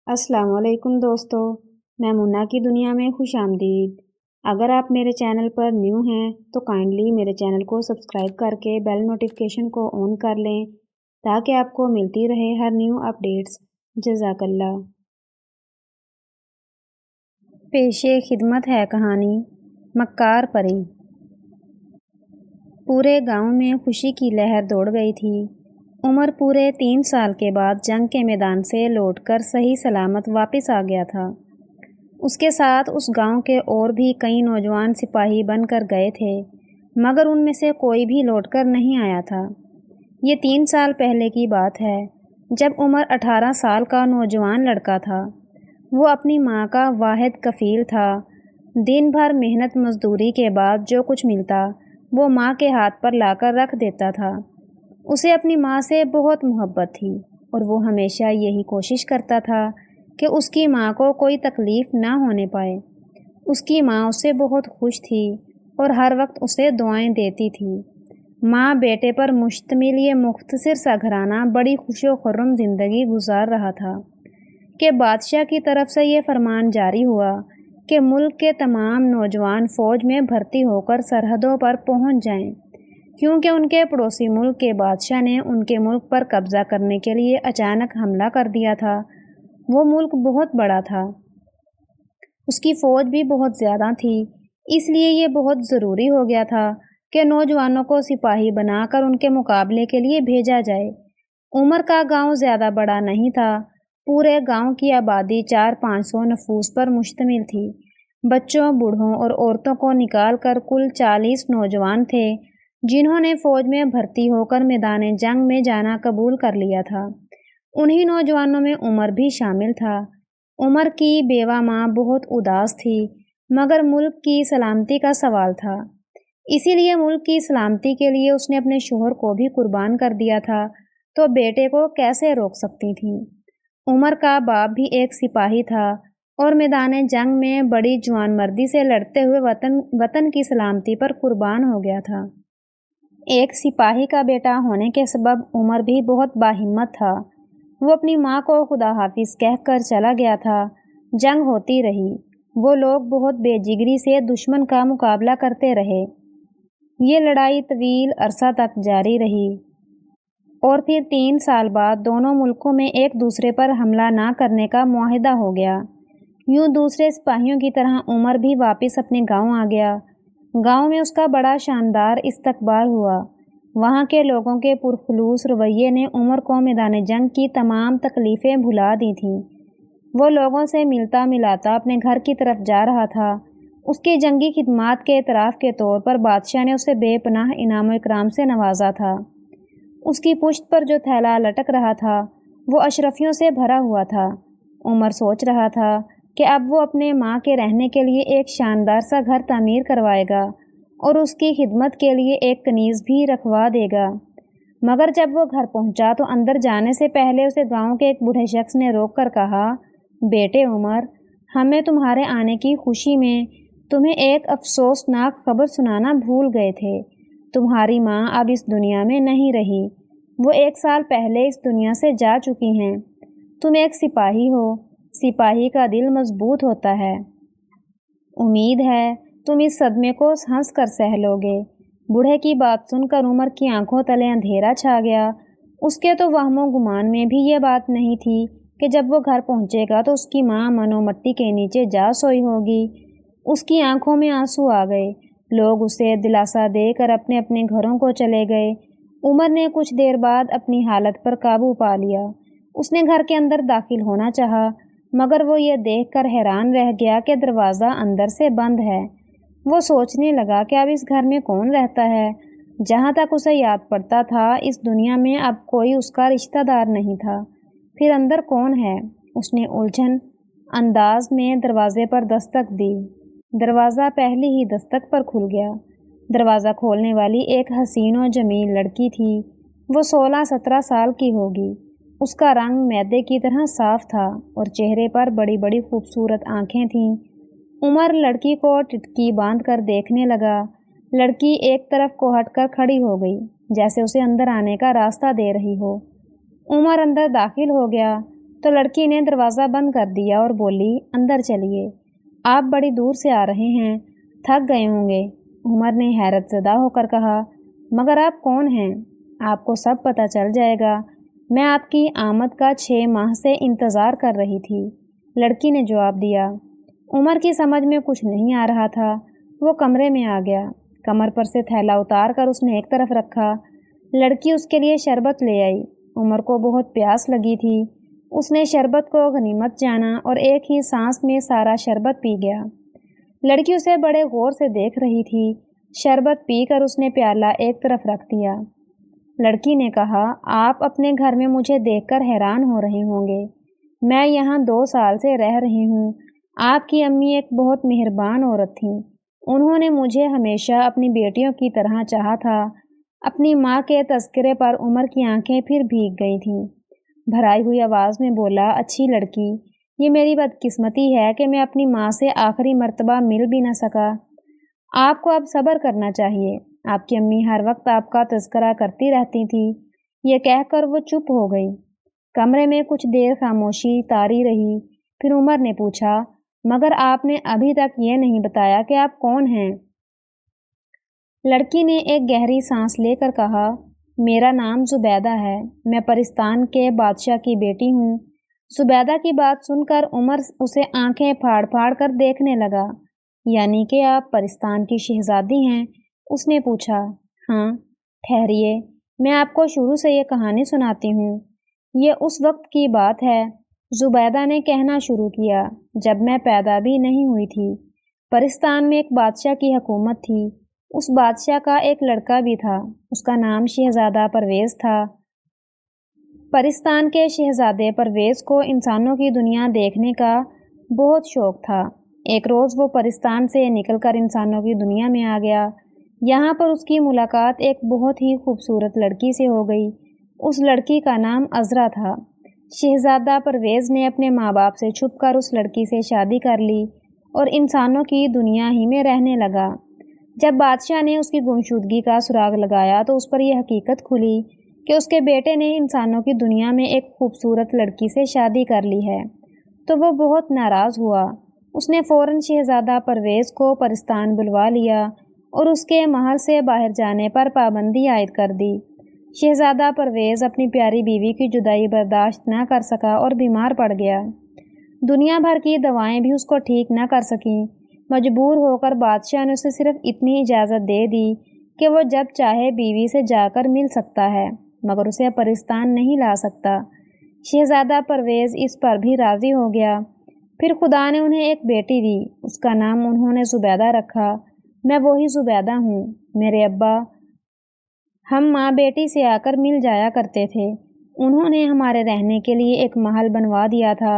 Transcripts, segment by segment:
السلام علیکم دوستو، میں منا کی دنیا میں خوش آمدید۔ اگر آپ میرے چینل پر نیو ہیں تو کائنڈلی میرے چینل کو سبسکرائب کر کے بیل نوٹیفیکیشن کو آن کر لیں تاکہ آپ کو ملتی رہے ہر نیو اپڈیٹس۔ جزاک اللہ۔ پیش خدمت ہے کہانی مکار پری۔ پورے گاؤں میں خوشی کی لہر دوڑ گئی تھی۔ عمر پورے 3 سال کے بعد جنگ کے میدان سے لوٹ کر صحیح سلامت واپس آ گیا تھا۔ اس کے ساتھ اس گاؤں کے اور بھی کئی نوجوان سپاہی بن کر گئے تھے، مگر ان میں سے کوئی بھی لوٹ کر نہیں آیا تھا۔ یہ 3 سال پہلے کی بات ہے، جب عمر 18 سال کا نوجوان لڑکا تھا۔ وہ اپنی ماں کا واحد کفیل تھا۔ دن بھر محنت مزدوری کے بعد جو کچھ ملتا وہ ماں کے ہاتھ پر لا کر رکھ دیتا تھا۔ اسے اپنی ماں سے بہت محبت تھی اور وہ ہمیشہ یہی کوشش کرتا تھا کہ اس کی ماں کو کوئی تکلیف نہ ہونے پائے۔ اس کی ماں اس سے بہت خوش تھی اور ہر وقت اسے دعائیں دیتی تھی۔ ماں بیٹے پر مشتمل یہ مختصر سا گھرانہ بڑی خوش و خرم زندگی گزار رہا تھا کہ بادشاہ کی طرف سے یہ فرمان جاری ہوا کہ ملک کے تمام نوجوان فوج میں بھرتی ہو کر سرحدوں پر پہنچ جائیں، کیونکہ ان کے پڑوسی ملک کے بادشاہ نے ان کے ملک پر قبضہ کرنے کے لیے اچانک حملہ کر دیا تھا۔ وہ ملک بہت بڑا تھا، اس کی فوج بھی بہت زیادہ تھی، اس لیے یہ بہت ضروری ہو گیا تھا کہ نوجوانوں کو سپاہی بنا کر ان کے مقابلے کے لیے بھیجا جائے۔ عمر کا گاؤں زیادہ بڑا نہیں تھا۔ پورے گاؤں کی آبادی 400-500 نفوس پر مشتمل تھی۔ بچوں، بوڑھوں اور عورتوں کو نکال کر کل 40 نوجوان تھے جنہوں نے فوج میں بھرتی ہو کر میدان جنگ میں جانا قبول کر لیا تھا۔ انہی نوجوانوں میں عمر بھی شامل تھا۔ عمر کی بیوہ ماں بہت اداس تھی، مگر ملک کی سلامتی کا سوال تھا، اسی لیے ملک کی سلامتی کے لیے اس نے اپنے شوہر کو بھی قربان کر دیا تھا، تو بیٹے کو کیسے روک سکتی تھی؟ عمر کا باپ بھی ایک سپاہی تھا اور میدان جنگ میں بڑی جوان مردی سے لڑتے ہوئے وطن کی سلامتی پر قربان ہو گیا تھا۔ ایک سپاہی کا بیٹا ہونے کے سبب عمر بھی بہت باہمت تھا۔ وہ اپنی ماں کو خدا حافظ کہہ کر چلا گیا تھا۔ جنگ ہوتی رہی۔ وہ لوگ بہت بے جگری سے دشمن کا مقابلہ کرتے رہے۔ یہ لڑائی طویل عرصہ تک جاری رہی اور پھر 3 سال بعد دونوں ملکوں میں ایک دوسرے پر حملہ نہ کرنے کا معاہدہ ہو گیا۔ یوں دوسرے سپاہیوں کی طرح عمر بھی واپس اپنے گاؤں آ گیا۔ گاؤں میں اس کا بڑا شاندار استقبال ہوا۔ وہاں کے لوگوں کے پرخلوص رویے نے عمر کو میدان جنگ کی تمام تکلیفیں بھلا دی تھیں۔ وہ لوگوں سے ملتا ملاتا اپنے گھر کی طرف جا رہا تھا۔ اس کی جنگی خدمات کے اعتراف کے طور پر بادشاہ نے اسے بے پناہ انعام و اکرام سے نوازا تھا۔ اس کی پشت پر جو تھیلا لٹک رہا تھا وہ اشرفیوں سے بھرا ہوا تھا۔ عمر سوچ رہا تھا کہ اب وہ اپنے ماں کے رہنے کے لیے ایک شاندار سا گھر تعمیر کروائے گا اور اس کی خدمت کے لیے ایک کنیز بھی رکھوا دے گا۔ مگر جب وہ گھر پہنچا تو اندر جانے سے پہلے اسے گاؤں کے ایک بوڑھے شخص نے روک کر کہا، بیٹے عمر، ہمیں تمہارے آنے کی خوشی میں تمہیں ایک افسوسناک خبر سنانا بھول گئے تھے۔ تمہاری ماں اب اس دنیا میں نہیں رہی۔ وہ 1 سال پہلے اس دنیا سے جا چکی ہیں۔ تم ایک سپاہی ہو، سپاہی کا دل مضبوط ہوتا ہے۔ امید ہے تم اس صدمے کو ہنس کر سہ لو گے۔ بوڑھے کی بات سن کر عمر کی آنکھوں تلے اندھیرا چھا گیا۔ اس کے تو وہم و گمان میں بھی یہ بات نہیں تھی کہ جب وہ گھر پہنچے گا تو اس کی ماں منو مٹی کے نیچے جا سوئی ہوگی۔ اس کی آنکھوں میں آنسو آ گئے۔ لوگ اسے دلاسا دے کر اپنے اپنے گھروں کو چلے گئے۔ عمر نے کچھ دیر بعد اپنی حالت پر قابو پا لیا۔ اس نے گھر کے اندر داخل ہونا چاہا، مگر وہ یہ دیکھ کر حیران رہ گیا کہ دروازہ اندر سے بند ہے۔ وہ سوچنے لگا کہ اب اس گھر میں کون رہتا ہے؟ جہاں تک اسے یاد پڑتا تھا اس دنیا میں اب کوئی اس کا رشتہ دار نہیں تھا۔ پھر اندر کون ہے؟ اس نے الجھن انداز میں دروازے پر دستک دی۔ دروازہ پہلی ہی دستک پر کھل گیا۔ دروازہ کھولنے والی ایک حسین و جمیل لڑکی تھی۔ وہ 16-17 سال کی ہوگی۔ اس کا رنگ میدے کی طرح صاف تھا اور چہرے پر بڑی بڑی خوبصورت آنکھیں تھیں۔ عمر لڑکی کو ٹٹکی باندھ کر دیکھنے لگا۔ لڑکی ایک طرف کو ہٹ کر کھڑی ہو گئی، جیسے اسے اندر آنے کا راستہ دے رہی ہو۔ عمر اندر داخل ہو گیا تو لڑکی نے دروازہ بند کر دیا اور بولی، اندر چلیے، آپ بڑی دور سے آ رہے ہیں، تھک گئے ہوں گے۔ عمر نے حیرت زدہ ہو کر کہا، مگر آپ کون ہیں؟ آپ کو سب پتہ چل جائے گا، میں آپ کی آمد کا 6 ماہ سے انتظار کر رہی تھی، لڑکی نے جواب دیا۔ عمر کی سمجھ میں کچھ نہیں آ رہا تھا، وہ کمرے میں آ گیا، کمر پر سے تھیلا اتار کر اس نے ایک طرف رکھا، لڑکی اس کے لیے شربت لے آئی۔ عمر کو بہت پیاس لگی تھی، اس نے شربت کو غنیمت جانا اور ایک ہی سانس میں سارا شربت پی گیا۔ لڑکی اسے بڑے غور سے دیکھ رہی تھی، شربت پی کر اس نے پیالہ ایک طرف رکھ دیا۔ لڑکی نے کہا، آپ اپنے گھر میں مجھے دیکھ کر حیران ہو رہے ہوں گے، میں یہاں 2 سال سے رہ رہی ہوں۔ آپ کی امی ایک بہت مہربان عورت تھیں، انہوں نے مجھے ہمیشہ اپنی بیٹیوں کی طرح چاہا تھا۔ اپنی ماں کے تذکرے پر عمر کی آنکھیں پھر بھیگ گئی تھیں۔ بھرائی ہوئی آواز میں بولا، اچھی لڑکی، یہ میری بدقسمتی ہے کہ میں اپنی ماں سے آخری مرتبہ مل بھی نہ سکا۔ آپ کو اب صبر کرنا چاہیے، آپ کی امی ہر وقت آپ کا تذکرہ کرتی رہتی تھی۔ یہ کہہ کر وہ چپ ہو گئی۔ کمرے میں کچھ دیر خاموشی طاری رہی، پھر عمر نے پوچھا، مگر آپ نے ابھی تک یہ نہیں بتایا کہ آپ کون ہیں؟ لڑکی نے ایک گہری سانس لے کر کہا، میرا نام زبیدہ ہے، میں پرستان کے بادشاہ کی بیٹی ہوں۔ زبیدہ کی بات سن کر عمر اسے آنکھیں پھاڑ پھاڑ کر دیکھنے لگا۔ یعنی کہ آپ پرستان کی شہزادی ہیں؟ اس نے پوچھا۔ ہاں۔ ٹھہریے، میں آپ کو شروع سے یہ کہانی سناتی ہوں۔ یہ اس وقت کی بات ہے، زبیدہ نے کہنا شروع کیا، جب میں پیدا بھی نہیں ہوئی تھی۔ پرستان میں ایک بادشاہ کی حکومت تھی، اس بادشاہ کا ایک لڑکا بھی تھا، اس کا نام شہزادہ پرویز تھا۔ پرستان کے شہزادے پرویز کو انسانوں کی دنیا دیکھنے کا بہت شوق تھا۔ ایک روز وہ پرستان سے نکل کر انسانوں کی دنیا میں آ گیا۔ یہاں پر اس کی ملاقات ایک بہت ہی خوبصورت لڑکی سے ہو گئی۔ اس لڑکی کا نام عذرا تھا۔ شہزادہ پرویز نے اپنے ماں باپ سے چھپ کر اس لڑکی سے شادی کر لی اور انسانوں کی دنیا ہی میں رہنے لگا۔ جب بادشاہ نے اس کی گمشدگی کا سراغ لگایا تو اس پر یہ حقیقت کھلی کہ اس کے بیٹے نے انسانوں کی دنیا میں ایک خوبصورت لڑکی سے شادی کر لی ہے، تو وہ بہت ناراض ہوا۔ اس نے فوراً شہزادہ پرویز کو پرستان بلوا لیا اور اس کے محل سے باہر جانے پر پابندی عائد کر دی۔ شہزادہ پرویز اپنی پیاری بیوی کی جدائی برداشت نہ کر سکا اور بیمار پڑ گیا۔ دنیا بھر کی دوائیں بھی اس کو ٹھیک نہ کر سکیں۔ مجبور ہو کر بادشاہ نے اسے صرف اتنی اجازت دے دی کہ وہ جب چاہے بیوی سے جا کر مل سکتا ہے، مگر اسے پرستان نہیں لا سکتا۔ شہزادہ پرویز اس پر بھی راضی ہو گیا۔ پھر خدا نے انہیں ایک بیٹی دی، اس کا نام انہوں نے زبیدہ رکھا۔ میں وہی زبیدہ ہوں، میرے ابا ہم ماں بیٹی سے آ کر مل جایا کرتے تھے۔ انہوں نے ہمارے رہنے کے لیے ایک محل بنوا دیا تھا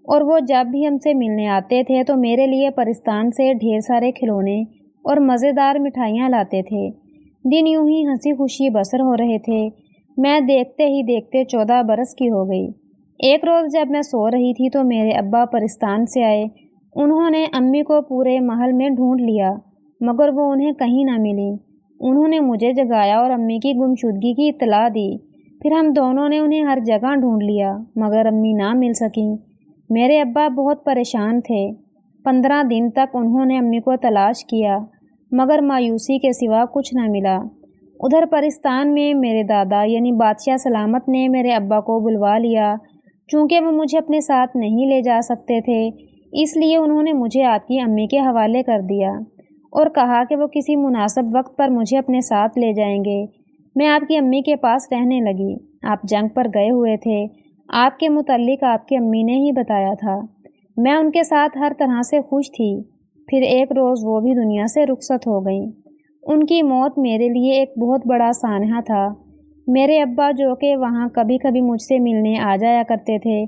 اور وہ جب بھی ہم سے ملنے آتے تھے تو میرے لیے پرستان سے ڈھیر سارے کھلونے اور مزیدار مٹھائیاں لاتے تھے۔ دن یوں ہی ہنسی خوشی بسر ہو رہے تھے۔ میں دیکھتے ہی دیکھتے 14 برس کی ہو گئی۔ ایک روز جب میں سو رہی تھی تو میرے ابا پرستان سے آئے۔ انہوں نے امی کو پورے محل میں ڈھونڈ لیا، مگر وہ انہیں کہیں نہ ملی۔ انہوں نے مجھے جگایا اور امی کی گمشدگی کی اطلاع دی۔ پھر ہم دونوں نے انہیں ہر جگہ ڈھونڈ لیا، مگر امی نہ مل سکیں۔ میرے ابا بہت پریشان تھے۔ 15 دن تک انہوں نے امی کو تلاش کیا، مگر مایوسی کے سوا کچھ نہ ملا۔ ادھر پرستان میں میرے دادا یعنی بادشاہ سلامت نے میرے ابا کو بلوا لیا۔ چونکہ وہ مجھے اپنے ساتھ نہیں لے جا سکتے تھے، اس لیے انہوں نے مجھے آپ کی امی کے حوالے کر دیا اور کہا کہ وہ کسی مناسب وقت پر مجھے اپنے ساتھ لے جائیں گے۔ میں آپ کی امی کے پاس رہنے لگی۔ آپ جنگ پر گئے ہوئے تھے، آپ کے متعلق آپ کی امی نے ہی بتایا تھا۔ میں ان کے ساتھ ہر طرح سے خوش تھی۔ پھر ایک روز وہ بھی دنیا سے رخصت ہو گئیں۔ ان کی موت میرے لیے ایک بہت بڑا سانحہ تھا۔ میرے ابا جو کہ وہاں کبھی کبھی مجھ سے ملنے آ جایا کرتے تھے،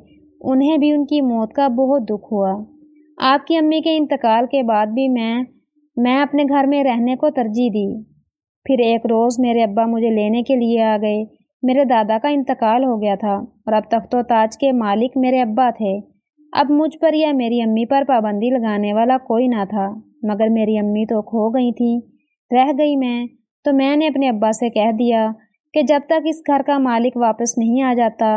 انہیں بھی ان کی موت کا بہت دکھ ہوا۔ آپ کی امی کے انتقال کے بعد بھی میں اپنے گھر میں رہنے کو ترجیح دی۔ پھر ایک روز میرے ابا مجھے لینے کے لیے آ گئے۔ میرے دادا کا انتقال ہو گیا تھا اور اب تخت و تاج کے مالک میرے ابا تھے۔ اب مجھ پر یا میری امی پر پابندی لگانے والا کوئی نہ تھا، مگر میری امی تو کھو گئی تھیں، رہ گئی میں، تو میں نے اپنے ابا سے کہہ دیا کہ جب تک اس گھر کا مالک واپس نہیں آ جاتا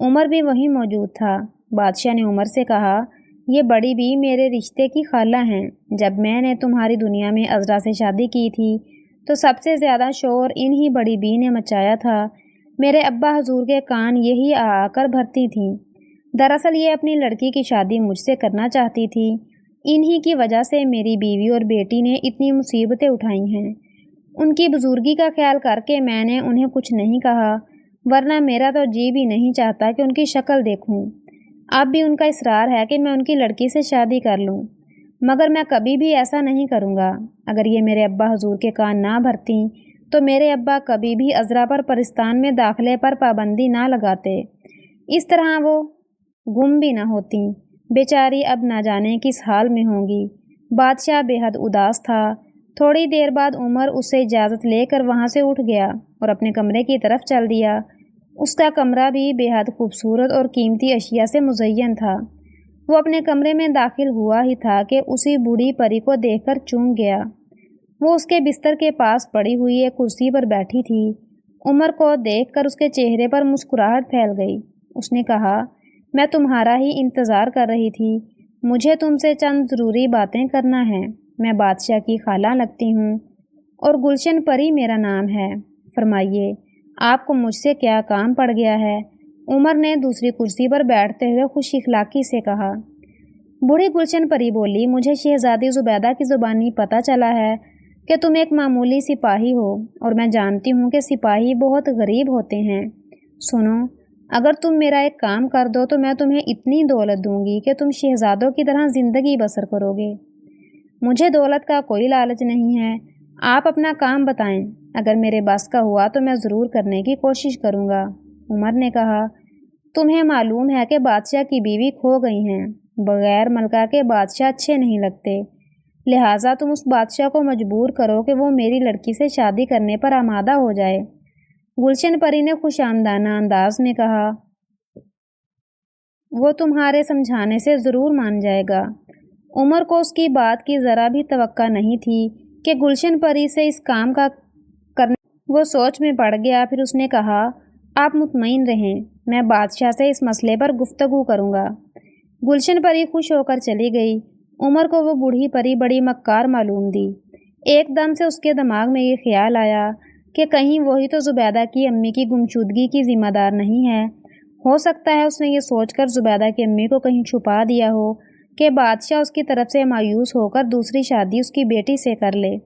عمر بھی وہیں موجود تھا۔ بادشاہ نے عمر سے کہا، یہ بڑی بی میرے رشتے کی خالہ ہیں۔ جب میں نے تمہاری دنیا میں عذرا سے شادی کی تھی تو سب سے زیادہ شور انہی بڑی بی نے مچایا تھا۔ میرے ابا حضور کے کان یہی آ کر بھرتی تھیں۔ دراصل یہ اپنی لڑکی کی شادی مجھ سے کرنا چاہتی تھی۔ انہی کی وجہ سے میری بیوی اور بیٹی نے اتنی مصیبتیں اٹھائی ہیں۔ ان کی بزرگی کا خیال کر کے میں نے انہیں کچھ نہیں کہا، ورنہ میرا تو جی بھی نہیں چاہتا کہ ان کی شکل دیکھوں۔ اب بھی ان کا اصرار ہے کہ میں ان کی لڑکی سے شادی کر لوں، مگر میں کبھی بھی ایسا نہیں کروں گا۔ اگر یہ میرے ابا حضور کے کان نہ بھرتیں تو میرے ابا کبھی بھی عذرا پر پرستان میں داخلے پر پابندی نہ لگاتے، اس طرح وہ گم بھی نہ ہوتیں۔ بیچاری اب نہ جانے کس حال میں ہوں گی۔ بادشاہ بے حد اداس تھا۔ تھوڑی دیر بعد عمر اس سے اجازت لے کر وہاں سے اٹھ گیا اور اپنے کمرے کی طرف چل دیا۔ اس کا کمرہ بھی بے حد خوبصورت اور قیمتی اشیاء سے مزین تھا۔ وہ اپنے کمرے میں داخل ہوا ہی تھا کہ اسی بوڑھی پری کو دیکھ کر چونک گیا۔ وہ اس کے بستر کے پاس پڑی ہوئی ایک کرسی پر بیٹھی تھی۔ عمر کو دیکھ کر اس کے چہرے پر مسکراہٹ پھیل گئی۔ اس نے کہا، میں تمہارا ہی انتظار کر رہی تھی۔ مجھے تم سے چند ضروری باتیں کرنا ہے۔ میں بادشاہ کی خالہ لگتی ہوں اور گلشن پری میرا نام ہے۔ فرمائیے، آپ کو مجھ سے کیا کام پڑ گیا ہے؟ عمر نے دوسری کرسی پر بیٹھتے ہوئے خوش اخلاقی سے کہا۔ بوڑھی گلشن پری بولی، مجھے شہزادی زبیدہ کی زبانی پتہ چلا ہے کہ تم ایک معمولی سپاہی ہو، اور میں جانتی ہوں کہ سپاہی بہت غریب ہوتے ہیں۔ سنو، اگر تم میرا ایک کام کر دو تو میں تمہیں اتنی دولت دوں گی کہ تم شہزادوں کی طرح زندگی بسر کرو گے۔ مجھے دولت کا کوئی لالچ نہیں ہے، آپ اپنا کام بتائیں۔ اگر میرے بس کا ہوا تو میں ضرور کرنے کی کوشش کروں گا۔ عمر نے کہا، تمہیں معلوم ہے کہ بادشاہ کی بیوی کھو گئی ہیں۔ بغیر ملکہ کے بادشاہ اچھے نہیں لگتے، لہٰذا تم اس بادشاہ کو مجبور کرو کہ وہ میری لڑکی سے شادی کرنے پر آمادہ ہو جائے۔ گلشن پری نے خوش آمدانہ انداز میں کہا، وہ تمہارے سمجھانے سے ضرور مان جائے گا۔ عمر کو اس کی بات کی ذرا بھی توقع نہیں تھی کہ گلشن پری سے اس کام کا کرنے۔ وہ سوچ میں پڑ گیا، پھر اس نے کہا، آپ مطمئن رہیں، میں بادشاہ سے اس مسئلے پر گفتگو کروں گا۔ گلشن پری خوش ہو کر چلی گئی۔ عمر کو وہ بوڑھی پری بڑی مکار معلوم دی۔ ایک دم سے اس کے دماغ میں یہ خیال آیا کہ کہیں وہی تو زبیدہ کی امی کی گمشدگی کی ذمہ دار نہیں ہے۔ ہو سکتا ہے اس نے یہ سوچ کر زبیدہ کی امی کو کہیں چھپا دیا ہو کہ بادشاہ اس کی طرف سے مایوس ہو کر دوسری شادی اس کی بیٹی سے کر لے۔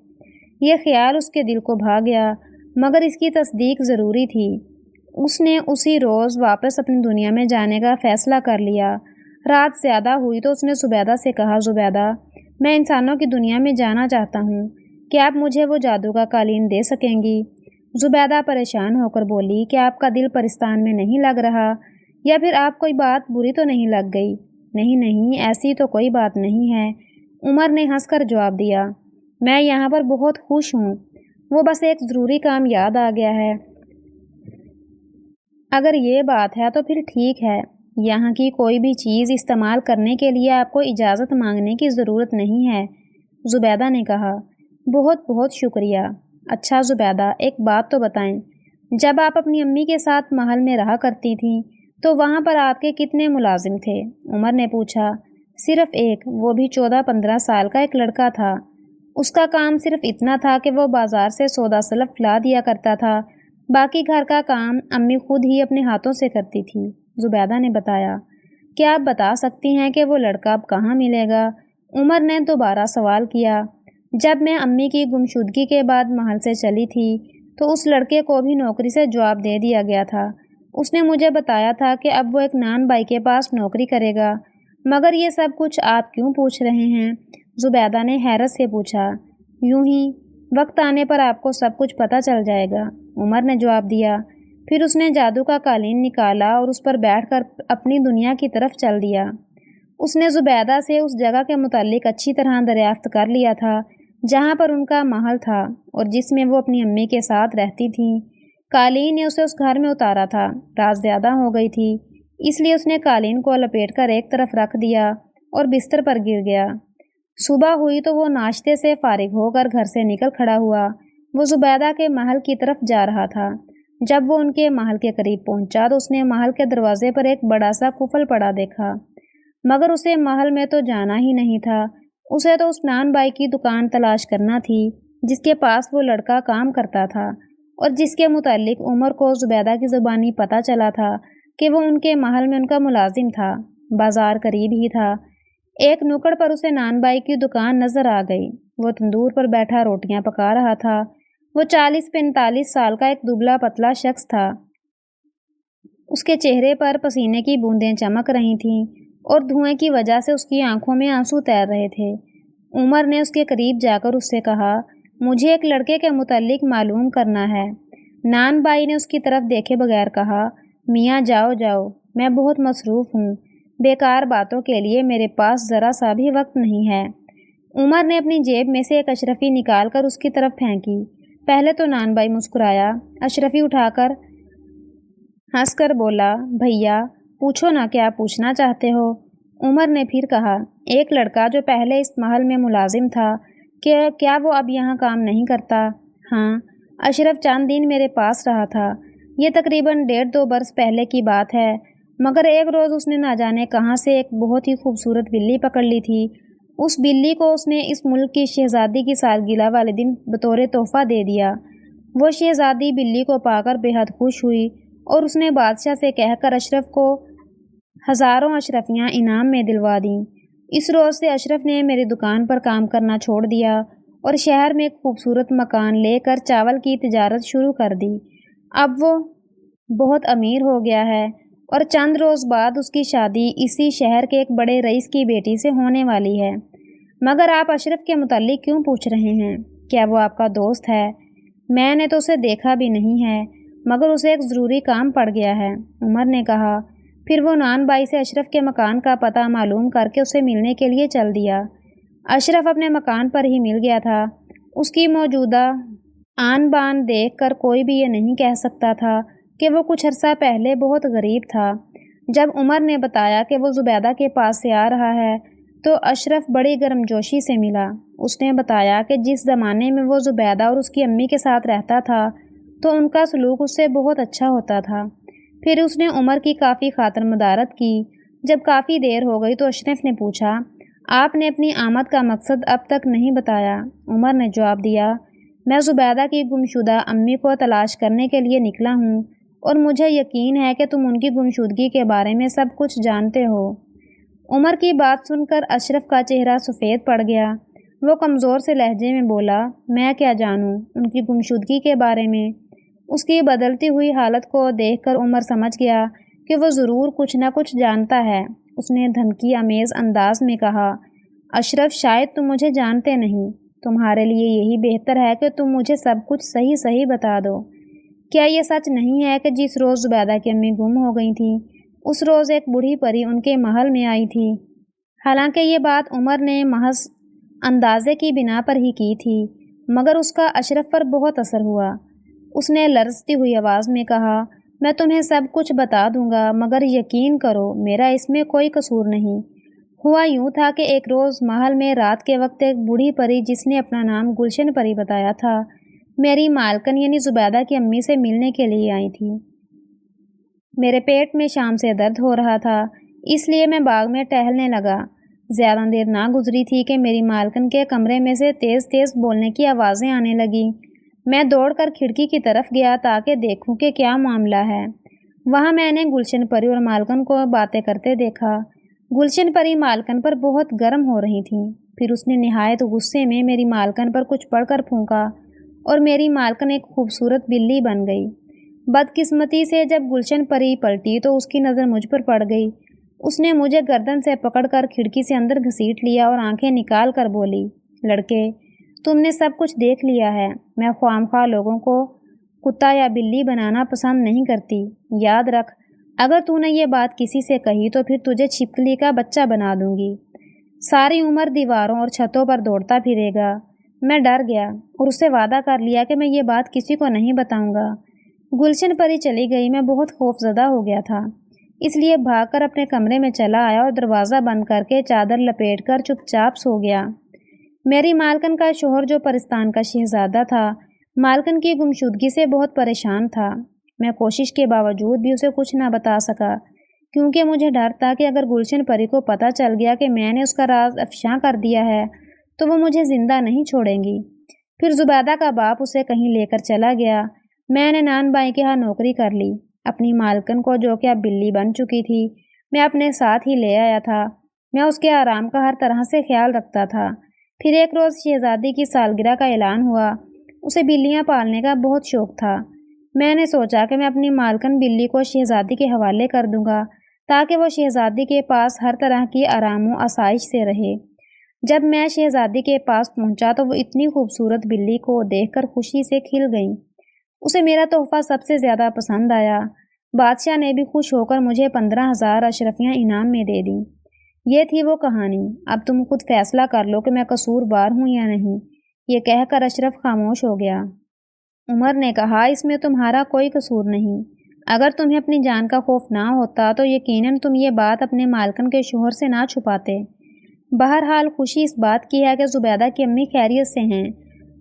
یہ خیال اس کے دل کو بھا گیا، مگر اس کی تصدیق ضروری تھی۔ اس نے اسی روز واپس اپنی دنیا میں جانے کا فیصلہ کر لیا۔ رات زیادہ ہوئی تو اس نے زبیدہ سے کہا، زبیدہ، میں انسانوں کی دنیا میں جانا چاہتا ہوں، کیا آپ مجھے وہ جادو کا قالین دے سکیں گی؟ زبیدہ پریشان ہو کر بولی، کیا آپ کا دل پرستان میں نہیں لگ رہا، یا پھر آپ کوئی بات بری تو نہیں لگ گئی؟ نہیں نہیں، ایسی تو کوئی بات نہیں ہے، عمر نے ہنس کر جواب دیا۔ میں یہاں پر بہت خوش ہوں، وہ بس ایک ضروری کام یاد آ گیا ہے۔ اگر یہ بات ہے تو پھر ٹھیک ہے، یہاں کی کوئی بھی چیز استعمال کرنے کے لیے آپ کو اجازت مانگنے کی ضرورت نہیں ہے، زبیدہ نے کہا۔ بہت بہت شکریہ۔ اچھا زبیدہ، ایک بات تو بتائیں، جب آپ اپنی امی کے ساتھ محل میں رہا کرتی تھیں تو وہاں پر آپ کے کتنے ملازم تھے؟ عمر نے پوچھا۔ صرف ایک، وہ بھی 14-15 سال کا ایک لڑکا تھا۔ اس کا کام صرف اتنا تھا کہ وہ بازار سے سودا سلف لا دیا کرتا تھا، باقی گھر کا کام امی خود ہی اپنے ہاتھوں سے کرتی تھی، زبیدہ نے بتایا۔ کیا آپ بتا سکتی ہیں کہ وہ لڑکا اب کہاں ملے گا؟ عمر نے دوبارہ سوال کیا۔ جب میں امی کی گمشدگی کے بعد محل سے چلی تھی تو اس لڑکے کو بھی نوکری سے جواب دے دیا گیا تھا۔ اس نے مجھے بتایا تھا کہ اب وہ ایک نان بائی کے پاس نوکری کرے گا۔ مگر یہ سب کچھ آپ کیوں پوچھ رہے ہیں؟ زبیدہ نے حیرت سے پوچھا۔ یوں ہی، وقت آنے پر آپ کو سب کچھ پتہ چل جائے گا، عمر نے جواب دیا۔ پھر اس نے جادو کا قالین نکالا اور اس پر بیٹھ کر اپنی دنیا کی طرف چل دیا۔ اس نے زبیدہ سے اس جگہ کے متعلق اچھی طرح دریافت کر لیا تھا جہاں پر ان کا محل تھا اور جس میں وہ اپنی امی کے ساتھ رہتی تھیں۔ قالین نے اسے اس گھر میں اتارا تھا۔ رات زیادہ ہو گئی تھی، اس لیے اس نے قالین کو لپیٹ کر ایک طرف رکھ دیا اور بستر پر گر گیا۔ صبح ہوئی تو وہ ناشتے سے فارغ ہو کر گھر سے نکل کھڑا ہوا۔ وہ زبیدہ کے محل کی طرف جا رہا تھا۔ جب وہ ان کے محل کے قریب پہنچا تو اس نے محل کے دروازے پر ایک بڑا سا قفل پڑا دیکھا، مگر اسے محل میں تو جانا ہی نہیں تھا۔ اسے تو اس نان بائی کی دکان تلاش کرنا تھی جس کے پاس وہ لڑکا کام کرتا تھا اور جس کے متعلق عمر کو زبیدہ کی زبانی پتہ چلا تھا کہ وہ ان کے محل میں ان کا ملازم تھا۔ بازار قریب ہی تھا۔ ایک نکڑ پر اسے نان بائی کی دکان نظر آ گئی۔ وہ تندور پر بیٹھا روٹیاں پکا رہا تھا۔ وہ 40-45 سال کا ایک دبلا پتلا شخص تھا۔ اس کے چہرے پر پسینے کی بوندیں چمک رہی تھیں اور دھوئیں کی وجہ سے اس کی آنکھوں میں آنسو تیر رہے تھے۔ عمر نے اس کے قریب جا کر اس سے کہا، مجھے ایک لڑکے کے متعلق معلوم کرنا ہے۔ نان بائی نے اس کی طرف دیکھے بغیر کہا، میاں جاؤ جاؤ، میں بہت مصروف ہوں، بیکار باتوں کے لیے میرے پاس ذرا سا بھی وقت نہیں ہے۔ عمر نے اپنی جیب میں سے ایک اشرفی نکال کر اس کی طرف پھینکی۔ پہلے تو نان بائی مسکرایا، اشرفی اٹھا کر ہنس کر بولا، بھیا پوچھو نا کیا پوچھنا چاہتے ہو۔ عمر نے پھر کہا، ایک لڑکا جو پہلے اس محل میں ملازم تھا کہ کیا وہ اب یہاں کام نہیں کرتا؟ ہاں، اشرف چند دن میرے پاس رہا تھا۔ یہ تقریباً 1.5-2 برس پہلے کی بات ہے، مگر ایک روز اس نے نہ جانے کہاں سے ایک بہت ہی خوبصورت بلی پکڑ لی تھی۔ اس بلی کو اس نے اس ملک کی شہزادی کی سالگرہ والے دن بطور تحفہ دے دیا۔ وہ شہزادی بلی کو پا کر بے حد خوش ہوئی اور اس نے بادشاہ سے کہہ کر اشرف کو ہزاروں اشرفیاں انعام میں دلوا دیں۔ اس روز سے اشرف نے میری دکان پر کام کرنا چھوڑ دیا اور شہر میں ایک خوبصورت مکان لے کر چاول کی تجارت شروع کر دی۔ اب وہ بہت امیر ہو گیا ہے اور چند روز بعد اس کی شادی اسی شہر کے ایک بڑے رئیس کی بیٹی سے ہونے والی ہے۔ مگر آپ اشرف کے متعلق کیوں پوچھ رہے ہیں؟ کیا وہ آپ کا دوست ہے؟ میں نے تو اسے دیکھا بھی نہیں ہے، مگر اسے ایک ضروری کام پڑ گیا ہے، عمر نے کہا۔ پھر وہ نان بائی سے اشرف کے مکان کا پتہ معلوم کر کے اسے ملنے کے لیے چل دیا۔ اشرف اپنے مکان پر ہی مل گیا تھا۔ اس کی موجودہ آن بان دیکھ کر کوئی بھی یہ نہیں کہہ سکتا تھا کہ وہ کچھ عرصہ پہلے بہت غریب تھا۔ جب عمر نے بتایا کہ وہ زبیدہ کے پاس سے آ رہا ہے تو اشرف بڑی گرمجوشی سے ملا۔ اس نے بتایا کہ جس زمانے میں وہ زبیدہ اور اس کی امی کے ساتھ رہتا تھا تو ان کا سلوک اس سے بہت اچھا ہوتا تھا۔ پھر اس نے عمر کی کافی خاطر مدارت کی۔ جب کافی دیر ہو گئی تو اشرف نے پوچھا، آپ نے اپنی آمد کا مقصد اب تک نہیں بتایا۔ عمر نے جواب دیا، میں زبیدہ کی گمشدہ امی کو تلاش کرنے کے لیے نکلا ہوں اور مجھے یقین ہے کہ تم ان کی گمشدگی کے بارے میں سب کچھ جانتے ہو۔ عمر کی بات سن کر اشرف کا چہرہ سفید پڑ گیا۔ وہ کمزور سے لہجے میں بولا، میں کیا جانوں ان کی گمشدگی کے بارے میں؟ اس کی بدلتی ہوئی حالت کو دیکھ کر عمر سمجھ گیا کہ وہ ضرور کچھ نہ کچھ جانتا ہے۔ اس نے دھمکی آمیز انداز میں کہا، اشرف شاید تم مجھے جانتے نہیں، تمہارے لیے یہی بہتر ہے کہ تم مجھے سب کچھ صحیح صحیح بتا دو۔ کیا یہ سچ نہیں ہے کہ جس روز زبیدہ کی امی گم ہو گئی تھیں اس روز ایک بوڑھی پری ان کے محل میں آئی تھی؟ حالانکہ یہ بات عمر نے محض اندازے کی بنا پر ہی کی تھی، مگر اس کا اشرف پر بہت اثر ہوا۔ اس نے لرزتی ہوئی آواز میں کہا، میں تمہیں سب کچھ بتا دوں گا، مگر یقین کرو میرا اس میں کوئی قصور نہیں۔ ہوا یوں تھا کہ ایک روز محل میں رات کے وقت ایک بوڑھی پری جس نے اپنا نام گلشن پری بتایا تھا میری مالکن یعنی زبیدہ کی امی سے ملنے کے لیے آئی تھی۔ میرے پیٹ میں شام سے درد ہو رہا تھا، اس لیے میں باغ میں ٹہلنے لگا۔ زیادہ دیر نہ گزری تھی کہ میری مالکن کے کمرے میں سے تیز تیز بولنے کی آوازیں آنے لگیں۔ میں دوڑ کر کھڑکی کی طرف گیا تاکہ دیکھوں کہ کیا معاملہ ہے۔ وہاں میں نے گلشن پری اور مالکن کو باتیں کرتے دیکھا۔ گلشن پری مالکن پر بہت گرم ہو رہی تھیں۔ پھر اس نے نہایت غصے میں میری مالکن پر کچھ پڑھ کر پھونکا اور میری مالکن ایک خوبصورت بلی بن گئی۔ بدقسمتی سے جب گلشن پری پلٹی تو اس کی نظر مجھ پر پڑ گئی۔ اس نے مجھے گردن سے پکڑ کر کھڑکی سے اندر گھسیٹ لیا اور آنکھیں نکال کر بولی، لڑکے تم نے سب کچھ دیکھ لیا ہے، میں خواہ لوگوں کو کتا یا بلی بنانا پسند نہیں کرتی۔ یاد رکھ، اگر تو نے یہ بات کسی سے کہی تو پھر تجھے چھپکلی کا بچہ بنا دوں گی۔ ساری عمر دیواروں اور چھتوں پر دوڑتا پھرے گا۔ میں ڈر گیا اور اس سے وعدہ کر لیا کہ میں یہ بات کسی کو نہیں بتاؤں گا۔ گلشن پری چلی گئی۔ میں بہت خوف زدہ ہو گیا تھا، اس لیے بھاگ کر اپنے کمرے میں چلا آیا اور دروازہ بند کر کے چادر لپیٹ کر چپ چاپ سو گیا۔ میری مالکن کا شوہر جو پرستان کا شہزادہ تھا، مالکن کی گمشدگی سے بہت پریشان تھا۔ میں کوشش کے باوجود بھی اسے کچھ نہ بتا سکا، کیونکہ مجھے ڈر تھا کہ اگر گلشن پری کو پتہ چل گیا کہ میں نے اس کا راز افشاں کر دیا ہے تو وہ مجھے زندہ نہیں چھوڑیں گی۔ پھر زبیدہ کا باپ اسے کہیں لے کر چلا گیا۔ میں نے نان بھائی کے ہاں نوکری کر لی۔ اپنی مالکن کو، جو کہ اب بلی بن چکی تھی، میں اپنے ساتھ ہی لے آیا تھا۔ میں اس کے آرام کا ہر طرح سے خیال رکھتا تھا۔ پھر ایک روز شہزادی کی سالگرہ کا اعلان ہوا۔ اسے بلیاں پالنے کا بہت شوق تھا۔ میں نے سوچا کہ میں اپنی مالکن بلی کو شہزادی کے حوالے کر دوں گا تاکہ وہ شہزادی کے پاس ہر طرح کی آرام و آسائش سے رہے۔ جب میں شہزادی کے پاس پہنچا تو وہ اتنی خوبصورت بلی کو دیکھ کر خوشی سے کھل گئی۔ اسے میرا تحفہ سب سے زیادہ پسند آیا۔ بادشاہ نے بھی خوش ہو کر مجھے 15,000 اشرفیاں انعام میں دے دیں۔ یہ تھی وہ کہانی۔ اب تم خود فیصلہ کر لو کہ میں قصوروار ہوں یا نہیں۔ یہ کہہ کر اشرف خاموش ہو گیا۔ عمر نے کہا، اس میں تمہارا کوئی قصور نہیں۔ اگر تمہیں اپنی جان کا خوف نہ ہوتا تو یقیناً تم یہ بات اپنے مالکن کے شوہر سے نہ چھپاتے۔ بہرحال خوشی اس بات کی ہے کہ زبیدہ کی امی خیریت سے ہیں۔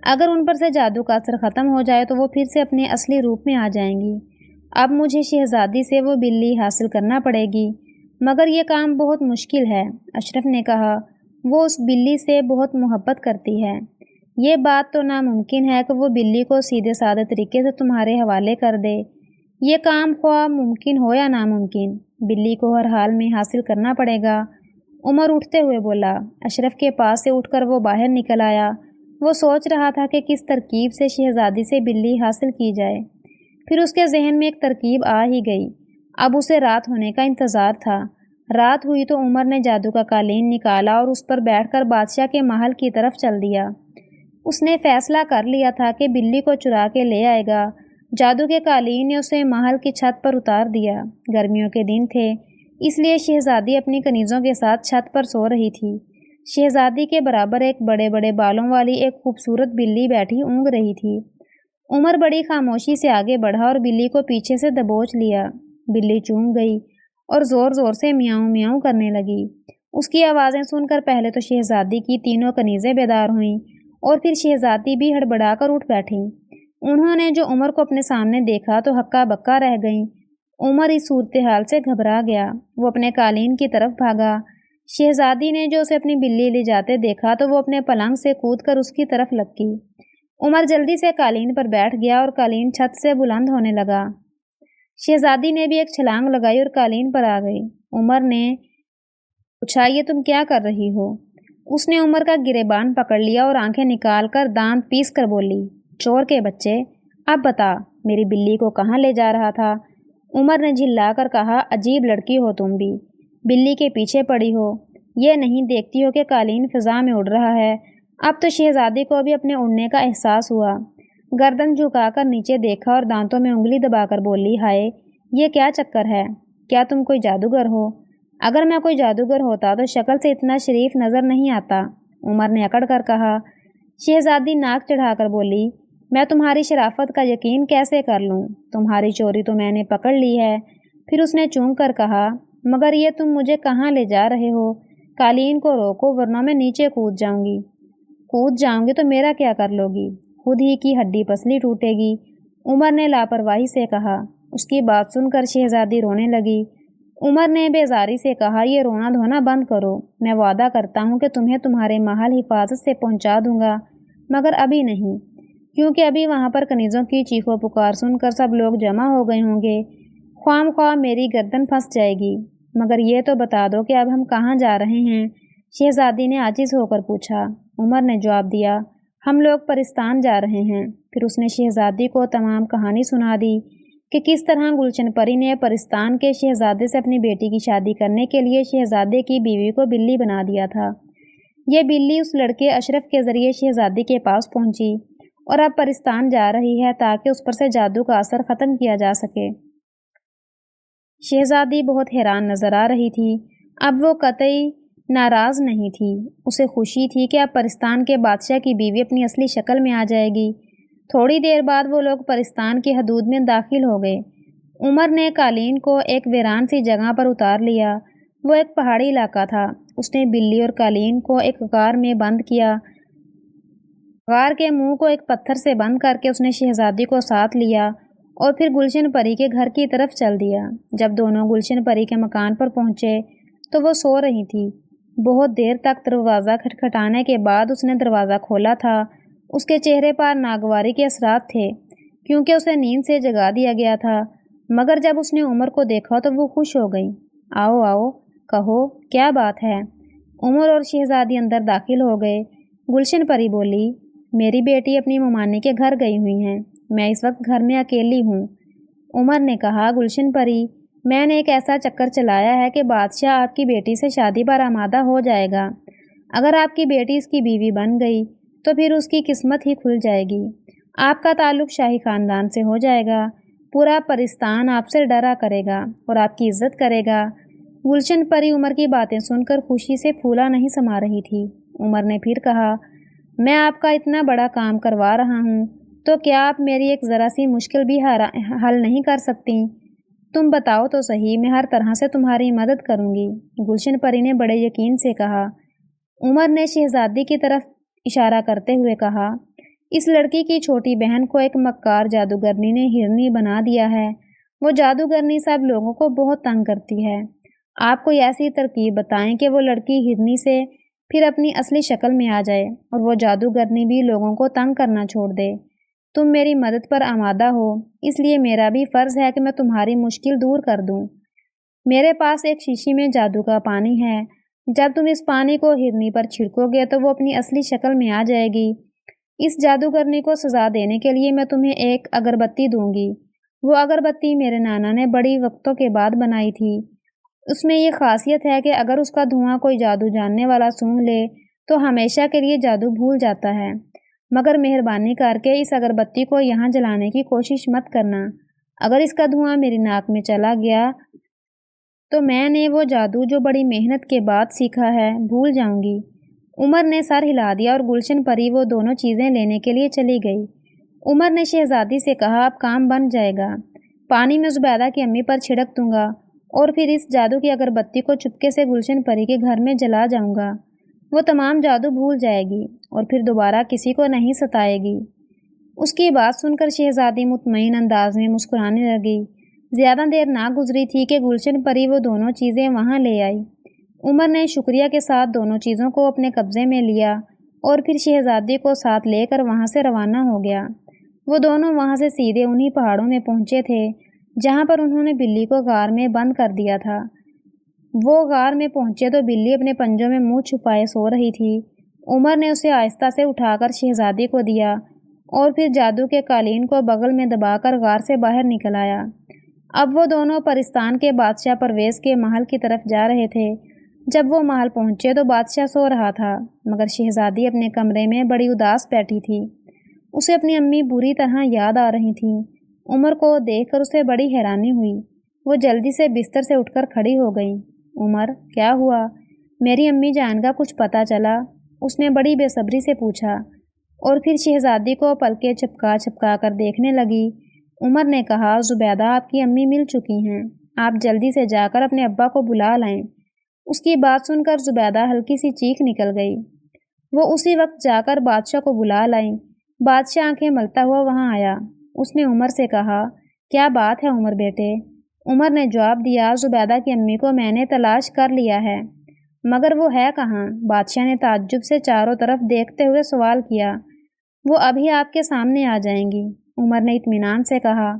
اگر ان پر سے جادو کا اثر ختم ہو جائے تو وہ پھر سے اپنے اصلی روپ میں آ جائیں گی۔ اب مجھے شہزادی سے وہ بلی حاصل کرنا پڑے گی، مگر یہ کام بہت مشکل ہے۔ اشرف نے کہا، وہ اس بلی سے بہت محبت کرتی ہے۔ یہ بات تو ناممکن ہے کہ وہ بلی کو سیدھے سادے طریقے سے تمہارے حوالے کر دے۔ یہ کام خواہ ممکن ہو یا ناممکن، بلی کو ہر حال میں حاصل کرنا پڑے گا۔ عمر اٹھتے ہوئے بولا۔ اشرف کے پاس سے اٹھ کر وہ باہر نکل آیا۔ وہ سوچ رہا تھا کہ کس ترکیب سے شہزادی سے بلی حاصل کی جائے۔ پھر اس کے ذہن میں ایک ترکیب آ ہی گئی۔ اب اسے رات ہونے کا انتظار تھا۔ رات ہوئی تو عمر نے جادو کا قالین نکالا اور اس پر بیٹھ کر بادشاہ کے محل کی طرف چل دیا۔ اس نے فیصلہ کر لیا تھا کہ بلی کو چرا کے لے آئے گا۔ جادو کے قالین نے اسے محل کی چھت پر اتار دیا۔ گرمیوں کے دن تھے، اس لیے شہزادی اپنی کنیزوں کے ساتھ چھت پر سو رہی تھی۔ شہزادی کے برابر ایک بڑے بڑے بالوں والی ایک خوبصورت بلی بیٹھی اونگ رہی تھی۔ عمر بڑی خاموشی سے آگے بڑھا اور بلی کو پیچھے سے دبوچ لیا۔ بلی چونک گئی اور زور زور سے میاؤں میاؤں کرنے لگی۔ اس کی آوازیں سن کر پہلے تو شہزادی کی تینوں کنیزیں بیدار ہوئیں اور پھر شہزادی بھی ہڑبڑا کر اٹھ بیٹھیں۔ انہوں نے جو عمر کو اپنے سامنے دیکھا تو ہکا بکا رہ گئیں۔ عمر اس صورتحال سے گھبرا گیا۔ وہ اپنے قالین کی طرف بھاگا۔ شہزادی نے جو اسے اپنی بلی لے جاتے دیکھا تو وہ اپنے پلنگ سے کود کر اس کی طرف لپکی۔ عمر جلدی سے قالین پر بیٹھ گیا اور قالین چھت سے بلند ہونے لگا۔ شہزادی نے بھی ایک چھلانگ لگائی اور قالین پر آ گئی۔ عمر نے پوچھا، یہ تم کیا کر رہی ہو؟ اس نے عمر کا گریبان پکڑ لیا اور آنکھیں نکال کر دانت پیس کر بولی، چور کے بچے، اب بتا میری بلی کو کہاں لے جا رہا تھا؟ عمر نے جھلا کر کہا، عجیب لڑکی ہو تم بھی، بلی کے پیچھے پڑی ہو، یہ نہیں دیکھتی ہو کہ قالین فضا میں اڑ رہا ہے؟ اب تو شہزادی کو بھی اپنے اڑنے کا احساس ہوا۔ گردن جھکا کر نیچے دیکھا اور دانتوں میں انگلی دبا کر بولی، ہائے یہ کیا چکر ہے؟ کیا تم کوئی جادوگر ہو؟ اگر میں کوئی جادوگر ہوتا تو شکل سے اتنا شریف نظر نہیں آتا، عمر نے اکڑ کر کہا۔ شہزادی ناک چڑھا کر بولی، میں تمہاری شرافت کا یقین کیسے کر لوں؟ تمہاری چوری تو میں نے پکڑ لی ہے۔ پھر اس نے چونک کر کہا، مگر یہ تم مجھے کہاں لے جا رہے ہو؟ قالین کو روکو ورنہ میں نیچے کود جاؤں گی۔ کود جاؤں گی تو میرا کیا کر لو گی؟ خود ہی کی ہڈی پسلی ٹوٹے گی، عمر نے لاپرواہی سے کہا۔ اس کی بات سن کر شہزادی رونے لگی۔ عمر نے بیزاری سے کہا، یہ رونا دھونا بند کرو، میں وعدہ کرتا ہوں کہ تمہیں تمہارے محل حفاظت سے پہنچا دوں گا، مگر ابھی نہیں، کیونکہ ابھی وہاں پر کنیزوں کی چیخو پکار سن کر سب لوگ جمع ہو گئے ہوں گے، خواہ خواہ میری گردن پھنس جائے گی۔ مگر یہ تو بتا دو کہ اب ہم کہاں جا رہے ہیں؟ شہزادی نے عاجز ہو کر پوچھا۔ عمر نے جواب دیا، ہم لوگ پرستان جا رہے ہیں۔ پھر اس نے شہزادی کو تمام کہانی سنا دی کہ کس طرح گلشن پری نے پرستان کے شہزادے سے اپنی بیٹی کی شادی کرنے کے لیے شہزادے کی بیوی کو بلی بنا دیا تھا۔ یہ بلی اس لڑکے اشرف کے ذریعے شہزادی کے پاس پہنچی اور اب پرستان جا رہی ہے تاکہ اس پر سے جادو کا اثر ختم کیا جا سکے۔ شہزادی بہت حیران نظر آ رہی تھی۔ اب وہ قطعی ناراض نہیں تھی، اسے خوشی تھی کہ اب پرستان کے بادشاہ کی بیوی اپنی اصلی شکل میں آ جائے گی۔ تھوڑی دیر بعد وہ لوگ پرستان کی حدود میں داخل ہو گئے۔ عمر نے قالین کو ایک ویران سی جگہ پر اتار لیا۔ وہ ایک پہاڑی علاقہ تھا۔ اس نے بلی اور قالین کو ایک غار میں بند کیا۔ غار کے منہ کو ایک پتھر سے بند کر کے اس نے شہزادی کو ساتھ لیا اور پھر گلشن پری کے گھر کی طرف چل دیا۔ جب دونوں گلشن پری کے مکان پر پہنچے تو وہ سو رہی تھی۔ بہت دیر تک دروازہ کھٹکھٹانے کے بعد اس نے دروازہ کھولا تھا۔ اس کے چہرے پر ناگواری کے اثرات تھے کیونکہ اسے نیند سے جگا دیا گیا تھا، مگر جب اس نے عمر کو دیکھا تو وہ خوش ہو گئی۔ آؤ آؤ، کہو کیا بات ہے؟ عمر اور شہزادی اندر داخل ہو گئے۔ گلشن پری بولی، میری بیٹی اپنی ممانی کے گھر گئی ہوئی ہیں، میں اس وقت گھر میں اکیلی ہوں۔ عمر نے کہا، گلشن پری، میں نے ایک ایسا چکر چلایا ہے کہ بادشاہ آپ کی بیٹی سے شادی پر آمادہ ہو جائے گا۔ اگر آپ کی بیٹی اس کی بیوی بن گئی تو پھر اس کی قسمت ہی کھل جائے گی۔ آپ کا تعلق شاہی خاندان سے ہو جائے گا، پورا پرستان آپ سے ڈرا کرے گا اور آپ کی عزت کرے گا۔ گلشن پری عمر کی باتیں سن کر خوشی سے پھولا نہیں سما رہی تھی۔ عمر نے پھر کہا، میں آپ کا اتنا بڑا کام کروا رہا ہوں تو کیا آپ میری ایک ذرا سی مشکل بھی حل نہیں کر سکتی؟ تم بتاؤ تو صحیح، میں ہر طرح سے تمہاری مدد کروں گی، گلشن پری نے بڑے یقین سے کہا۔ عمر نے شہزادی کی طرف اشارہ کرتے ہوئے کہا، اس لڑکی کی چھوٹی بہن کو ایک مکار جادوگرنی نے ہرنی بنا دیا ہے۔ وہ جادوگرنی سب لوگوں کو بہت تنگ کرتی ہے۔ آپ کوئی ایسی ترکیب بتائیں کہ وہ لڑکی ہرنی سے پھر اپنی اصلی شکل میں آ جائے اور وہ جادوگرنی بھی لوگوں کو تنگ کرنا چھوڑ دے۔ تم میری مدد پر آمادہ ہو، اس لیے میرا بھی فرض ہے کہ میں تمہاری مشکل دور کر دوں۔ میرے پاس ایک شیشی میں جادو کا پانی ہے، جب تم اس پانی کو ہرنی پر چھڑکو گے تو وہ اپنی اصلی شکل میں آ جائے گی۔ اس جادوگرنی کو سزا دینے کے لیے میں تمہیں ایک اگربتی دوں گی۔ وہ اگربتی میرے نانا نے بڑی وقتوں کے بعد بنائی تھی۔ اس میں یہ خاصیت ہے کہ اگر اس کا دھواں کوئی جادو جاننے والا سونگھ لے تو ہمیشہ کے لیے جادو بھول جاتا ہے، مگر مہربانی کر کے اس اگربتی کو یہاں جلانے کی کوشش مت کرنا۔ اگر اس کا دھواں میری ناک میں چلا گیا تو میں نے وہ جادو جو بڑی محنت کے بعد سیکھا ہے بھول جاؤں گی۔ عمر نے سر ہلا دیا اور گلشن پری وہ دونوں چیزیں لینے کے لیے چلی گئی۔ عمر نے شہزادی سے کہا، اب کام بن جائے گا، پانی میں زبیدہ کی امی پر چھڑک دوں گا اور پھر اس جادو کی اگربتی کو چپکے سے گلشن پری کے گھر میں جلا جاؤں گا۔ وہ تمام جادو بھول جائے گی اور پھر دوبارہ کسی کو نہیں ستائے گی۔ اس کی بات سن کر شہزادی مطمئن انداز میں مسکرانے لگی۔ زیادہ دیر نہ گزری تھی کہ گلشن پری وہ دونوں چیزیں وہاں لے آئی۔ عمر نے شکریہ کے ساتھ دونوں چیزوں کو اپنے قبضے میں لیا اور پھر شہزادی کو ساتھ لے کر وہاں سے روانہ ہو گیا۔ وہ دونوں وہاں سے سیدھے انہی پہاڑوں میں پہنچے تھے جہاں پر انہوں نے بلی کو غار میں بند کر دیا تھا۔ وہ غار میں پہنچے تو بلی اپنے پنجوں میں منہ چھپائے سو رہی تھی۔ عمر نے اسے آہستہ سے اٹھا کر شہزادی کو دیا اور پھر جادو کے قالین کو بغل میں دبا کر غار سے باہر نکل آیا۔ اب وہ دونوں پرستان کے بادشاہ پرویز کے محل کی طرف جا رہے تھے۔ جب وہ محل پہنچے تو بادشاہ سو رہا تھا، مگر شہزادی اپنے کمرے میں بڑی اداس بیٹھی تھی۔ اسے اپنی امی بری طرح یاد آ رہی تھیں۔ عمر کو دیکھ کر اسے بڑی حیرانی ہوئی۔ وہ جلدی سے بستر سے اٹھ کر کھڑی ہو گئی۔ عمر، کیا ہوا؟ میری امی جان کا کچھ پتہ چلا؟ اس نے بڑی بے صبری سے پوچھا اور پھر شہزادی کو پلکیں چپکا چپکا کر دیکھنے لگی۔ عمر نے کہا، زبیدہ آپ کی امی مل چکی ہیں، آپ جلدی سے جا کر اپنے ابا کو بلا لائیں۔ اس کی بات سن کر زبیدہ ہلکی سی چیخ نکل گئی۔ وہ اسی وقت جا کر بادشاہ کو بلا لائیں۔ بادشاہ آنکھیں ملتا ہوا وہاں آیا۔ اس نے عمر سے کہا، کیا بات ہے عمر بیٹے؟ عمر نے جواب دیا، زبیدہ کی امی کو میں نے تلاش کر لیا ہے، مگر وہ ہے کہاں؟ بادشاہ نے تعجب سے چاروں طرف دیکھتے ہوئے سوال کیا۔ وہ ابھی آپ کے سامنے آ جائیں گی، عمر نے اطمینان سے کہا۔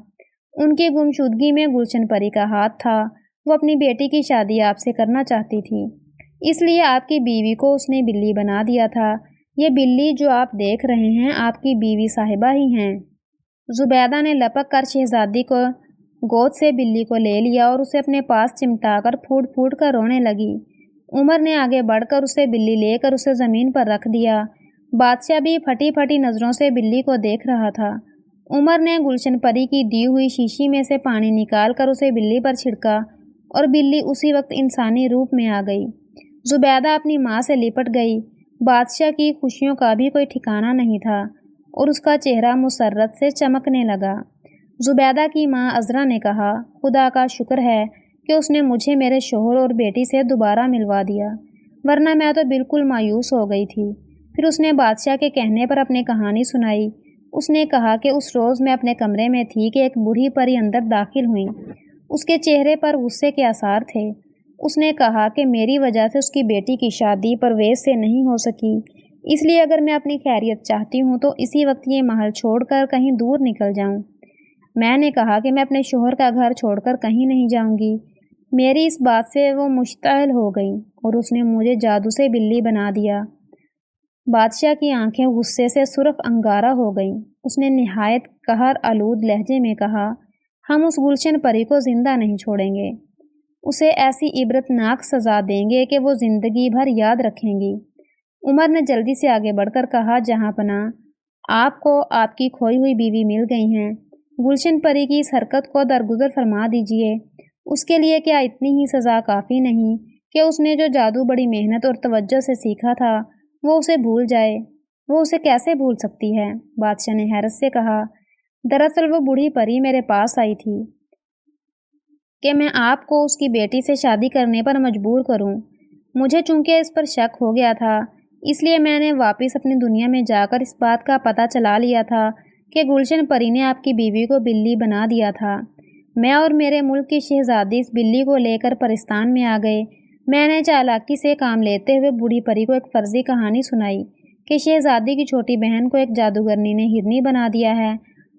ان کی گمشدگی میں گلشن پری کا ہاتھ تھا۔ وہ اپنی بیٹی کی شادی آپ سے کرنا چاہتی تھی، اس لیے آپ کی بیوی کو اس نے بلی بنا دیا تھا۔ یہ بلی جو آپ دیکھ رہے ہیں آپ کی بیوی صاحبہ ہی ہیں۔ زبیدہ نے لپک کر شہزادی کو گود سے بلی کو لے لیا اور اسے اپنے پاس چمٹا کر پھوٹ پھوٹ کر رونے لگی۔ عمر نے آگے بڑھ کر اسے بلی لے کر اسے زمین پر رکھ دیا۔ بادشاہ بھی پھٹی پھٹی نظروں سے بلی کو دیکھ رہا تھا۔ عمر نے گلشن پری کی دی ہوئی شیشی میں سے پانی نکال کر اسے بلی پر چھڑکا اور بلی اسی وقت انسانی روپ میں آ گئی۔ زبیدہ اپنی ماں سے لپٹ گئی۔ بادشاہ کی خوشیوں کا بھی کوئی ٹھکانہ نہیں تھا اور اس کا چہرہ مسرت سے چمکنے لگا۔ زبیدہ کی ماں عذرا نے کہا، خدا کا شکر ہے کہ اس نے مجھے میرے شوہر اور بیٹی سے دوبارہ ملوا دیا، ورنہ میں تو بالکل مایوس ہو گئی تھی۔ پھر اس نے بادشاہ کے کہنے پر اپنی کہانی سنائی۔ اس نے کہا کہ اس روز میں اپنے کمرے میں تھی کہ ایک بوڑھی پری اندر داخل ہوئی۔ اس کے چہرے پر غصے کے آثار تھے۔ اس نے کہا کہ میری وجہ سے اس کی بیٹی کی شادی پرویز سے نہیں ہو سکی، اس لیے اگر میں اپنی خیریت چاہتی ہوں تو اسی وقت یہ محل چھوڑ کر کہیں دور نکل جاؤں۔ میں نے کہا کہ میں اپنے شوہر کا گھر چھوڑ کر کہیں نہیں جاؤں گی۔ میری اس بات سے وہ مشتعل ہو گئی اور اس نے مجھے جادو سے بلی بنا دیا۔ بادشاہ کی آنکھیں غصے سے سرخ انگارہ ہو گئیں۔ اس نے نہایت قہر آلود لہجے میں کہا، ہم اس گلشن پری کو زندہ نہیں چھوڑیں گے، اسے ایسی عبرت ناک سزا دیں گے کہ وہ زندگی بھر یاد رکھیں گی۔ عمر نے جلدی سے آگے بڑھ کر کہا، جہاں پناہ، آپ کو آپ کی کھوئی ہوئی بیوی مل گئی ہیں، گلشن پری کی اس حرکت کو درگزر فرما دیجیے۔ اس کے لیے کیا اتنی ہی سزا کافی نہیں کہ اس نے جو جادو بڑی محنت اور توجہ سے سیکھا تھا وہ اسے بھول جائے؟ وہ اسے کیسے بھول سکتی ہے؟ بادشاہ نے حیرت سے کہا، دراصل وہ بوڑھی پری میرے پاس آئی تھی کہ میں آپ کو اس کی بیٹی سے شادی کرنے پر مجبور کروں۔ مجھے چونکہ اس پر شک ہو گیا تھا، اس لیے میں نے واپس اپنی دنیا میں جا کر اس بات کا پتہ چلا لیا تھا کہ گلشن پری نے آپ کی بیوی کو بلی بنا دیا تھا۔ میں اور میرے ملک کی شہزادی اس بلی کو لے کر پرستان میں آ گئے۔ میں نے چالاکی سے کام لیتے ہوئے بوڑھی پری کو ایک فرضی کہانی سنائی کہ شہزادی کی چھوٹی بہن کو ایک جادوگرنی نے ہرنی بنا دیا ہے،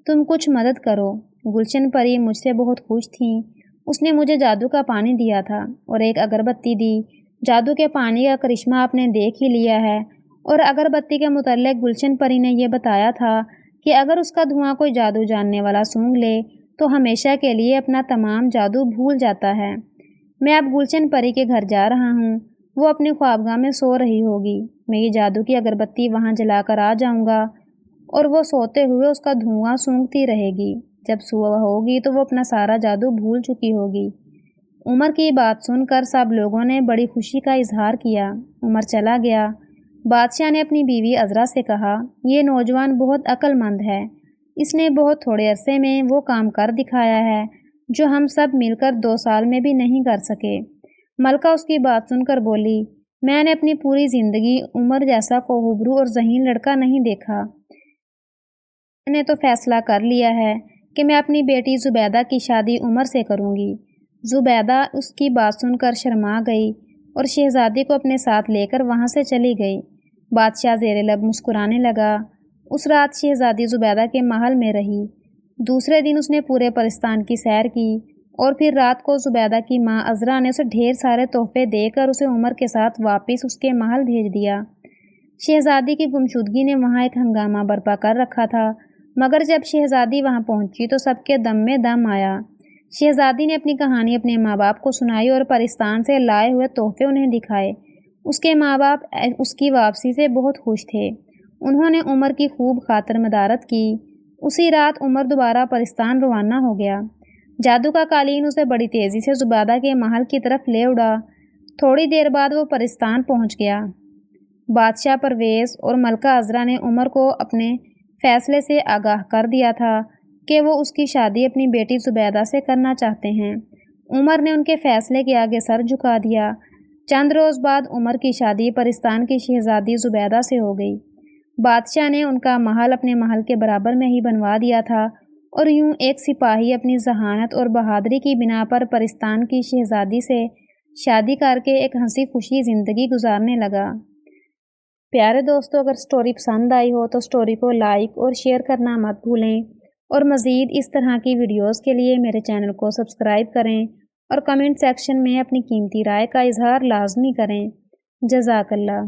تم کچھ مدد کرو۔ گلشن پری مجھ سے بہت خوش تھیں۔ اس نے مجھے جادو کا پانی دیا تھا اور ایک اگربتی دی۔ جادو کے پانی کا کرشمہ آپ نے دیکھ ہی لیا ہے، اور اگربتی کے متعلق گلشن پری نے یہ بتایا تھا کہ اگر اس کا دھواں کوئی جادو جاننے والا سونگھ لے تو ہمیشہ کے لیے اپنا تمام جادو بھول جاتا ہے۔ میں اب گلشن پری کے گھر جا رہا ہوں، وہ اپنی خوابگاہ میں سو رہی ہوگی۔ میں یہ جادو کی اگربتی وہاں جلا کر آ جاؤں گا اور وہ سوتے ہوئے اس کا دھواں سونگھتی رہے گی۔ جب صبح ہوگی تو وہ اپنا سارا جادو بھول چکی ہوگی۔ عمر کی بات سن کر سب لوگوں نے بڑی خوشی کا اظہار کیا۔ عمر چلا گیا۔ بادشاہ نے اپنی بیوی عذرا سے کہا، یہ نوجوان بہت عقل مند ہے، اس نے بہت تھوڑے عرصے میں وہ کام کر دکھایا ہے جو ہم سب مل کر 2 سال میں بھی نہیں کر سکے۔ ملکہ اس کی بات سن کر بولی، میں نے اپنی پوری زندگی عمر جیسا کوہبرو اور ذہین لڑکا نہیں دیکھا۔ میں نے تو فیصلہ کر لیا ہے کہ میں اپنی بیٹی زبیدہ کی شادی عمر سے کروں گی۔ زبیدہ اس کی بات سن کر شرما گئی اور شہزادی کو اپنے ساتھ لے کر وہاں سے چلی گئی۔ بادشاہ زیر لب مسکرانے لگا۔ اس رات شہزادی زبیدہ کے محل میں رہی۔ دوسرے دن اس نے پورے پرستان کی سیر کی اور پھر رات کو زبیدہ کی ماں عذرا نے اسے ڈھیر سارے تحفے دے کر اسے عمر کے ساتھ واپس اس کے محل بھیج دیا۔ شہزادی کی گمشدگی نے وہاں ایک ہنگامہ برپا کر رکھا تھا، مگر جب شہزادی وہاں پہنچی تو سب کے دم میں دم آیا۔ شہزادی نے اپنی کہانی اپنے ماں باپ کو سنائی اور پرستان سے لائے ہوئے تحفے انہیں دکھائے۔ اس کے ماں باپ اس کی واپسی سے بہت خوش تھے۔ انہوں نے عمر کی خوب خاطر مدارت کی۔ اسی رات عمر دوبارہ پرستان روانہ ہو گیا۔ جادو کا قالین اسے بڑی تیزی سے زبیدہ کے محل کی طرف لے اڑا۔ تھوڑی دیر بعد وہ پرستان پہنچ گیا۔ بادشاہ پرویز اور ملکہ عذرا نے عمر کو اپنے فیصلے سے آگاہ کر دیا تھا کہ وہ اس کی شادی اپنی بیٹی زبیدہ سے کرنا چاہتے ہیں۔ عمر نے ان کے فیصلے کے آگے سر جھکا دیا۔ چند روز بعد عمر کی شادی پرستان کی شہزادی زبیدہ سے ہو گئی۔ بادشاہ نے ان کا محل اپنے محل کے برابر میں ہی بنوا دیا تھا اور یوں ایک سپاہی اپنی ذہانت اور بہادری کی بنا پر پرستان کی شہزادی سے شادی کر کے ایک ہنسی خوشی زندگی گزارنے لگا۔ پیارے دوستو، اگر سٹوری پسند آئی ہو تو سٹوری کو لائک اور شیئر کرنا مت بھولیں، اور مزید اس طرح کی ویڈیوز کے لیے میرے چینل کو سبسکرائب کریں اور کمنٹ سیکشن میں اپنی قیمتی رائے کا اظہار لازمی کریں۔ جزاک اللہ۔